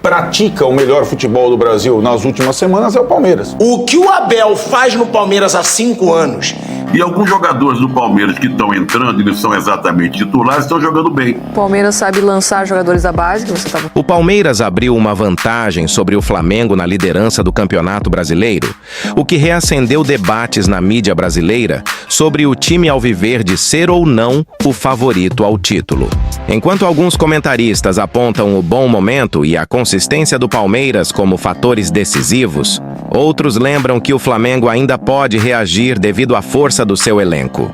pratica o melhor futebol do Brasil nas últimas semanas é o Palmeiras. O que o Abel faz no Palmeiras há 5 anos... E alguns jogadores do Palmeiras que estão entrando e não são exatamente titulares estão jogando bem. O Palmeiras sabe lançar jogadores da base, que você estava... O Palmeiras abriu uma vantagem sobre o Flamengo na liderança do Campeonato Brasileiro, o que reacendeu debates na mídia brasileira sobre o time alviverde ser ou não o favorito ao título. Enquanto alguns comentaristas apontam o bom momento e a consistência do Palmeiras como fatores decisivos, outros lembram que o Flamengo ainda pode reagir devido à força do seu elenco.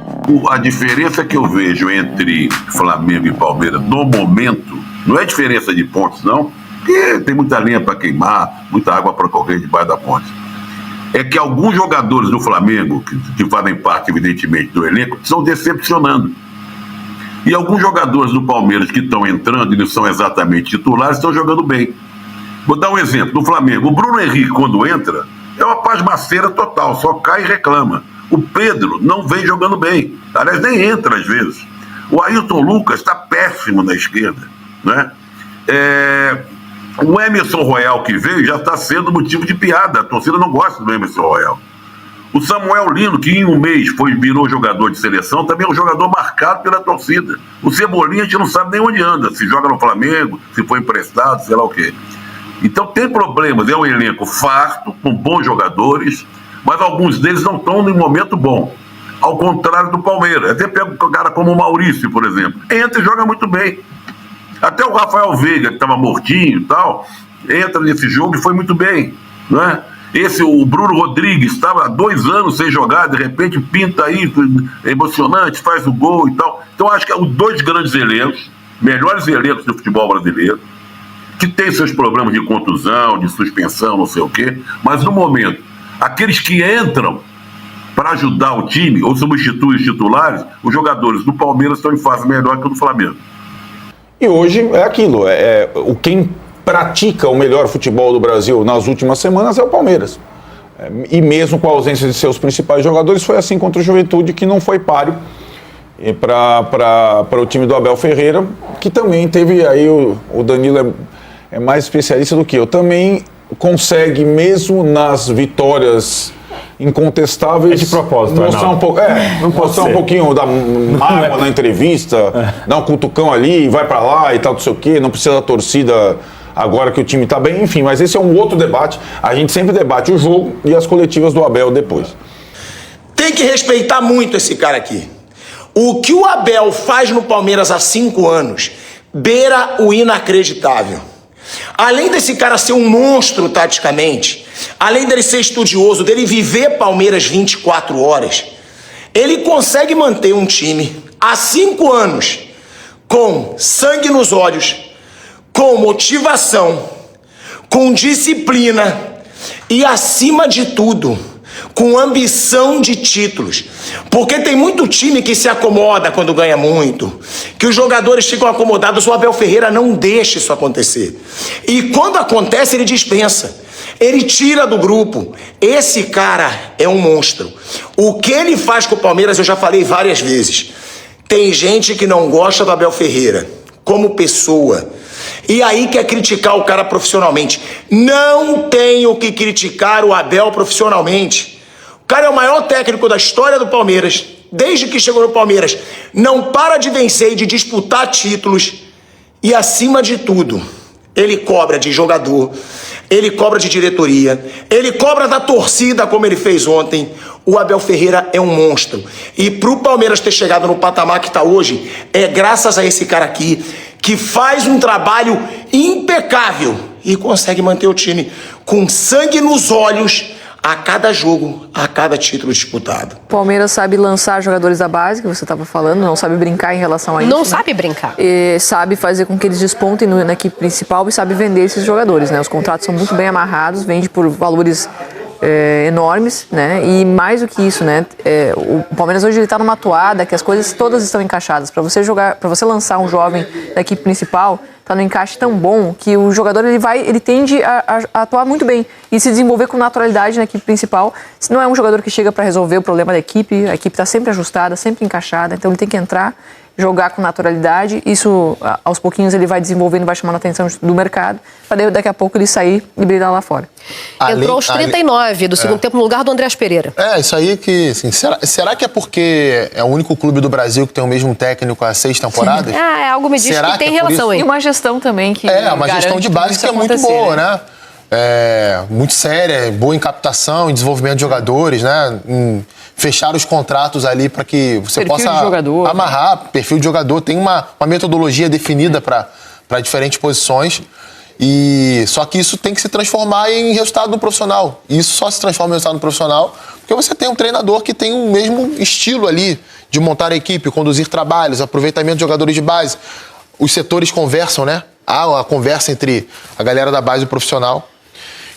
A diferença que eu vejo entre Flamengo e Palmeiras no momento não é diferença de pontos, não, porque tem muita lenha para queimar, muita água para correr debaixo da ponte. É que alguns jogadores do Flamengo, que fazem parte, evidentemente, do elenco, estão decepcionando. E alguns jogadores do Palmeiras que estão entrando e não são exatamente titulares estão jogando bem. Vou dar um exemplo. No Flamengo, o Bruno Henrique, quando entra, é uma pasmaceira total, só cai e reclama. O Pedro não vem jogando bem. Aliás, nem entra às vezes. O Ailton Lucas está péssimo na esquerda, né? O Emerson Royal que veio já está sendo motivo de piada. A torcida não gosta do Emerson Royal. O Samuel Lino, que em um mês virou jogador de seleção, também é um jogador marcado pela torcida. O Cebolinha a gente não sabe nem onde anda, se joga no Flamengo, se foi emprestado, sei lá o quê. Então tem problemas, é um elenco farto, com bons jogadores, mas alguns deles não estão em momento bom. Ao contrário do Palmeiras. Até pega um cara como o Maurício, por exemplo. Entra e joga muito bem. Até o Rafael Veiga, que estava mortinho e tal, entra nesse jogo e foi muito bem, né? O Bruno Rodrigues estava há 2 anos sem jogar, de repente pinta aí, emocionante, faz o gol e tal. Então acho que os 2 grandes elencos, melhores elencos do futebol brasileiro, que tem seus problemas de contusão, de suspensão, não sei o quê, mas no momento, aqueles que entram para ajudar o time ou substituem os titulares, os jogadores do Palmeiras estão em fase melhor que o do Flamengo. E hoje é aquilo, quem pratica o melhor futebol do Brasil nas últimas semanas é o Palmeiras. E mesmo com a ausência de seus principais jogadores, foi assim contra o Juventude, que não foi páreo para o time do Abel Ferreira, que também teve aí, o Danilo é mais especialista do que eu, também consegue, mesmo nas vitórias incontestáveis, de propósito, mostrar um pouco, mostrar um pouquinho da água na entrevista, dar um cutucão ali, vai para lá e tal, não sei o quê, não precisa da torcida agora que o time está bem, enfim, mas esse é um outro debate. A gente sempre debate o jogo e as coletivas do Abel depois. Tem que respeitar muito esse cara aqui. O que o Abel faz no Palmeiras há 5 anos beira o inacreditável. Além desse cara ser um monstro taticamente, além dele ser estudioso, dele viver Palmeiras 24 horas, ele consegue manter um time há 5 anos com sangue nos olhos, com motivação, com disciplina e, acima de tudo, com ambição de títulos. Porque tem muito time que se acomoda quando ganha muito, que os jogadores ficam acomodados. O Abel Ferreira não deixa isso acontecer. E quando acontece, ele dispensa. Ele tira do grupo. Esse cara é um monstro. O que ele faz com o Palmeiras, eu já falei várias vezes. Tem gente que não gosta do Abel Ferreira como pessoa, e aí quer criticar o cara profissionalmente. Não tenho que criticar o Abel profissionalmente. O cara é o maior técnico da história do Palmeiras, desde que chegou no Palmeiras. Não para de vencer e de disputar títulos. E, acima de tudo, ele cobra de jogador, ele cobra de diretoria, ele cobra da torcida, como ele fez ontem. O Abel Ferreira é um monstro. E pro Palmeiras ter chegado no patamar que está hoje, é graças a esse cara aqui, que faz um trabalho impecável e consegue manter o time com sangue nos olhos a cada jogo, a cada título disputado. O Palmeiras sabe lançar jogadores da base, que você estava falando, não sabe brincar em relação a isso. Não sabe brincar. E sabe fazer com que eles despontem na equipe principal e sabe vender esses jogadores, né? Os contratos são muito bem amarrados, vende por valores enormes, né? E mais do que isso, né? O Palmeiras hoje ele está numa toada que as coisas todas estão encaixadas. Para você jogar, para você lançar um jovem da equipe principal, está no encaixe tão bom que o jogador ele tende a atuar muito bem e se desenvolver com naturalidade na equipe principal. Se não é um jogador que chega para resolver o problema da equipe, a equipe está sempre ajustada, sempre encaixada, então ele tem que entrar jogar com naturalidade. Isso, aos pouquinhos, ele vai desenvolvendo, vai chamando a atenção do mercado, para daqui a pouco ele sair e brilhar lá fora. Entrou aos 39 do segundo tempo no lugar do Andreas Pereira. Isso aí que... Assim, será que é porque é o único clube do Brasil que tem o mesmo técnico há 6 temporadas? Algo me diz que tem relação aí. E uma gestão também que uma gestão de base que é muito boa, né? Muito séria, boa em captação, em desenvolvimento de jogadores, né? Em fechar os contratos ali para que você possa amarrar perfil de jogador. Tem uma metodologia definida para diferentes posições. E só que isso tem que se transformar em resultado no profissional. E isso só se transforma em resultado no profissional porque você tem um treinador que tem o mesmo estilo ali de montar a equipe, conduzir trabalhos, aproveitamento de jogadores de base. Os setores conversam, né? Há a conversa entre a galera da base e o profissional.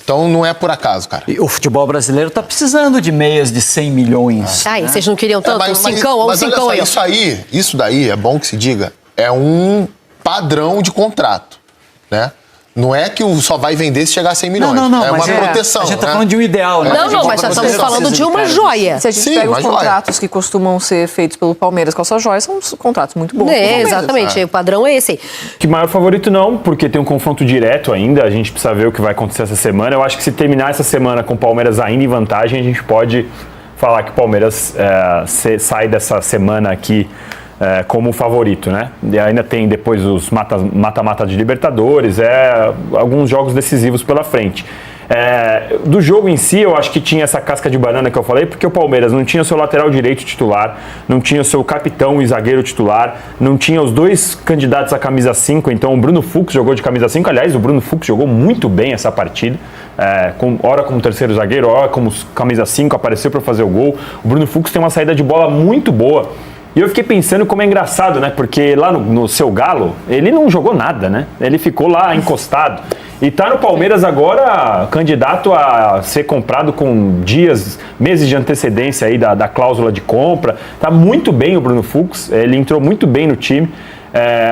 Então não é por acaso, cara. E o futebol brasileiro tá precisando de meias de 100 milhões. Né? Vocês não queriam tanto? Mas olha só, isso daí, é bom que se diga, é um padrão de contrato, né? Não é que só vai vender se chegar a 100 milhões. Não, é uma proteção. A gente tá falando de um ideal, né? Não, mas já estamos falando de uma joia. Se a gente pega os contratos que costumam ser feitos pelo Palmeiras com essa joia, são contratos muito bons. Exatamente, o padrão é esse aí. Que maior favorito não, porque tem um confronto direto ainda, a gente precisa ver o que vai acontecer essa semana. Eu acho que se terminar essa semana com o Palmeiras ainda em vantagem, a gente pode falar que o Palmeiras sai dessa semana aqui como favorito, né? E ainda tem depois os mata-mata de Libertadores, alguns jogos decisivos pela frente. Do jogo em si, eu acho que tinha essa casca de banana que eu falei, porque o Palmeiras não tinha o seu lateral direito titular, não tinha o seu capitão e zagueiro titular, não tinha os dois candidatos à camisa 5, então o Bruno Fux jogou de camisa 5, aliás, o Bruno Fux jogou muito bem essa partida, ora como terceiro zagueiro, ora como camisa 5, apareceu para fazer o gol. O Bruno Fux tem uma saída de bola muito boa. E eu fiquei pensando como é engraçado, né? Porque lá no seu Galo, ele não jogou nada, né? Ele ficou lá encostado. E tá no Palmeiras agora, candidato a ser comprado com meses de antecedência aí da cláusula de compra. Tá muito bem o Bruno Fux, ele entrou muito bem no time.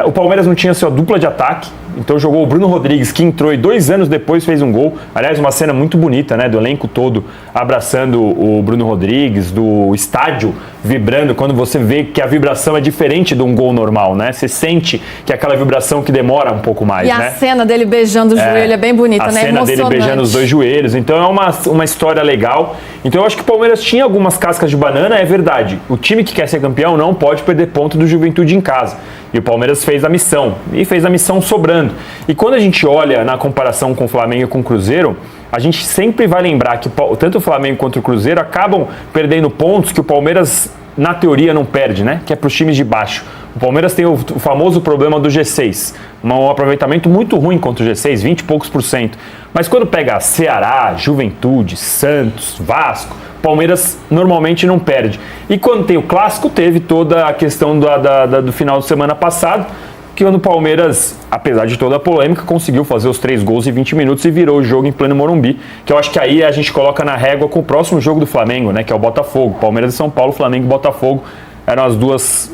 O Palmeiras não tinha sua dupla de ataque, então jogou o Bruno Rodrigues, que entrou e 2 anos depois fez um gol. Aliás, uma cena muito bonita, né? Do elenco todo abraçando o Bruno Rodrigues, do estádio vibrando, quando você vê que a vibração é diferente de um gol normal, né? Você sente que é aquela vibração que demora um pouco mais, né? E a cena dele beijando o joelho é bem bonita, né? A cena dele beijando os 2 joelhos. Então é uma história legal. Então eu acho que o Palmeiras tinha algumas cascas de banana, é verdade. O time que quer ser campeão não pode perder ponto do Juventude em casa. E o Palmeiras fez a missão, e fez a missão sobrando. E quando a gente olha na comparação com o Flamengo e com o Cruzeiro, a gente sempre vai lembrar que tanto o Flamengo quanto o Cruzeiro acabam perdendo pontos que o Palmeiras, na teoria, não perde, né? Que é para os times de baixo. O Palmeiras tem o famoso problema do G6, um aproveitamento muito ruim contra o G6, 20 e poucos %. Mas quando pega Ceará, Juventude, Santos, Vasco, Palmeiras normalmente não perde. E quando tem o clássico, teve toda a questão do final de semana passado, que quando o Palmeiras, apesar de toda a polêmica, conseguiu fazer os 3 gols em 20 minutos e virou o jogo em pleno Morumbi, que eu acho que aí a gente coloca na régua com o próximo jogo do Flamengo, né, que é o Botafogo. Palmeiras e São Paulo, Flamengo e Botafogo eram os 2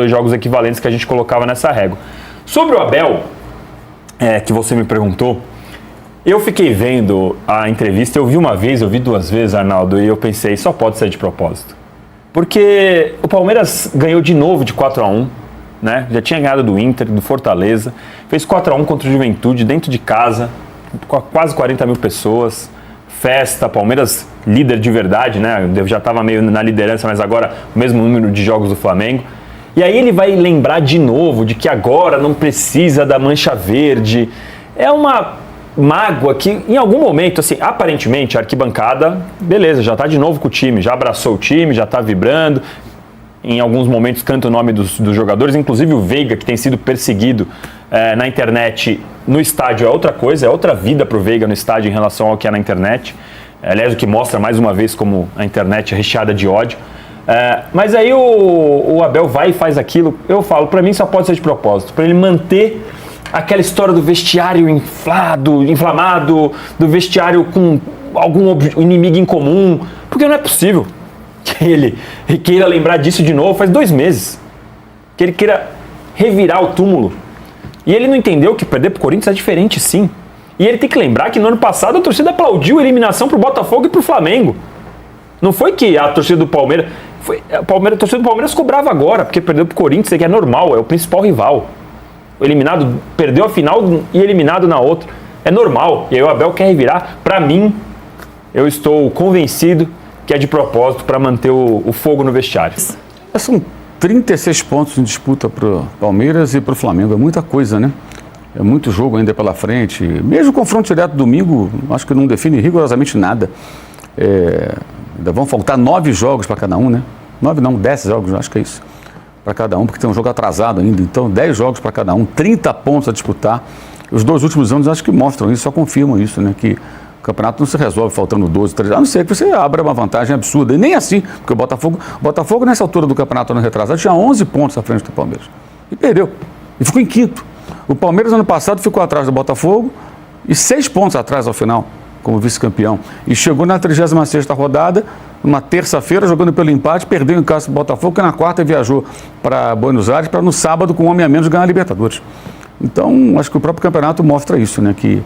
jogos equivalentes que a gente colocava nessa régua. Sobre o Abel, que você me perguntou, eu fiquei vendo a entrevista, eu vi uma vez, eu vi 2 vezes, Arnaldo, e eu pensei, só pode ser de propósito. Porque o Palmeiras ganhou de novo de 4-1, né? Já tinha ganhado do Inter, do Fortaleza, fez 4-1 contra o Juventude, dentro de casa, com quase 40 mil pessoas, festa, Palmeiras líder de verdade, né? Eu já estava meio na liderança, mas agora o mesmo número de jogos do Flamengo. E aí ele vai lembrar de novo de que agora não precisa da mancha verde. É uma mágoa que, em algum momento, assim, aparentemente, a arquibancada, beleza, já está de novo com o time, já abraçou o time, já está vibrando. Em alguns momentos canta o nome dos jogadores, inclusive o Veiga, que tem sido perseguido na internet, no estádio é outra coisa, é outra vida para o Veiga no estádio em relação ao que é na internet. Aliás, o que mostra mais uma vez como a internet é recheada de ódio. Mas aí o Abel vai e faz aquilo, eu falo, para mim só pode ser de propósito, para ele manter aquela história do vestiário inflamado, do vestiário com algum inimigo em comum, porque não é possível que ele queira lembrar disso de novo, faz 2 meses, que ele queira revirar o túmulo. E ele não entendeu que perder pro Corinthians é diferente, sim. E ele tem que lembrar que no ano passado a torcida aplaudiu a eliminação pro Botafogo e pro Flamengo. Não foi que a torcida do Palmeiras A torcida do Palmeiras cobrava agora, porque perdeu pro Corinthians, que é normal, é o principal rival. Perdeu a final e eliminado na outra. É normal. E aí o Abel quer revirar. Para mim, eu estou convencido que é de propósito para manter o fogo no vestiário. São 36 pontos em disputa pro Palmeiras e pro Flamengo. É muita coisa, né? É muito jogo ainda pela frente. Mesmo o confronto direto domingo, acho que não define rigorosamente nada. Ainda vão faltar 9 jogos para cada um, né? 9 não, 10 jogos, acho que é isso. Para cada um, porque tem um jogo atrasado ainda. Então, 10 jogos para cada um, 30 pontos a disputar. Os 2 últimos anos acho que mostram isso, só confirmam isso, né? Que o campeonato não se resolve faltando 12, 13. A não ser que você abra uma vantagem absurda. E nem assim, porque o Botafogo nessa altura do campeonato ano retrasado, tinha 11 pontos à frente do Palmeiras. E perdeu. E ficou em quinto. O Palmeiras, ano passado, ficou atrás do Botafogo e 6 pontos atrás ao final, como vice-campeão. E chegou na 36ª rodada, numa terça-feira, jogando pelo empate, perdeu em casa do Botafogo, que na quarta viajou para Buenos Aires, para no sábado, com um homem a menos, ganhar a Libertadores. Então, acho que o próprio campeonato mostra isso, né? Que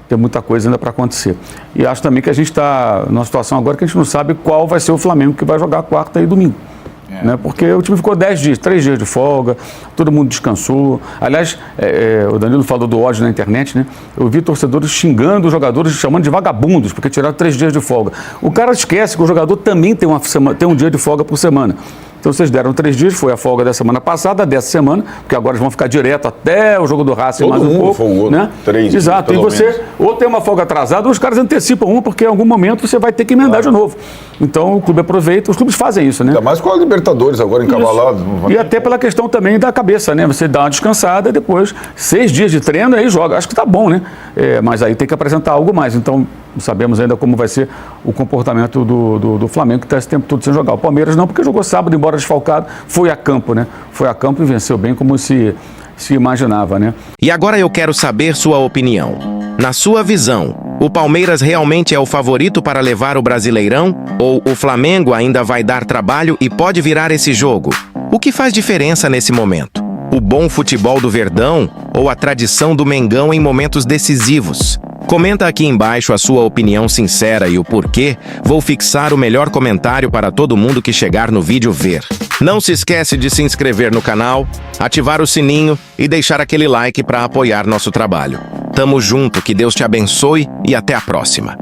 tem muita coisa ainda para acontecer. E acho também que a gente está numa situação agora que a gente não sabe qual vai ser o Flamengo que vai jogar quarta e domingo. Né? Porque o time ficou 10 dias, 3 dias de folga, todo mundo descansou. Aliás, o Danilo falou do ódio na internet, né? Eu vi torcedores xingando os jogadores, chamando de vagabundos, porque tiraram 3 dias de folga. O cara esquece que o jogador também tem um dia de folga por semana. Então vocês deram 3 dias, foi a folga da semana passada, dessa semana, porque agora eles vão ficar direto até o jogo do Racing mais um pouco. Folgou, né? 3 dias. Exato, e você menos. Ou tem uma folga atrasada, ou os caras antecipam porque em algum momento você vai ter que emendar de novo. Então o clube aproveita, os clubes fazem isso, né? Ainda mais com a Libertadores agora encavalado. E até pela questão também da cabeça, né? Você dá uma descansada e depois 6 dias de treino, aí joga. Acho que tá bom, né? Mas aí tem que apresentar algo mais. Então não sabemos ainda como vai ser o comportamento do Flamengo, que está esse tempo todo sem jogar. O Palmeiras não, porque jogou sábado, embora desfalcado, foi a campo, né? Foi a campo e venceu bem como se imaginava, né? E agora eu quero saber sua opinião. Na sua visão, o Palmeiras realmente é o favorito para levar o Brasileirão? Ou o Flamengo ainda vai dar trabalho e pode virar esse jogo? O que faz diferença nesse momento? O bom futebol do Verdão ou a tradição do Mengão em momentos decisivos? Comenta aqui embaixo a sua opinião sincera e o porquê. Vou fixar o melhor comentário para todo mundo que chegar no vídeo ver. Não se esquece de se inscrever no canal, ativar o sininho e deixar aquele like para apoiar nosso trabalho. Tamo junto, que Deus te abençoe e até a próxima.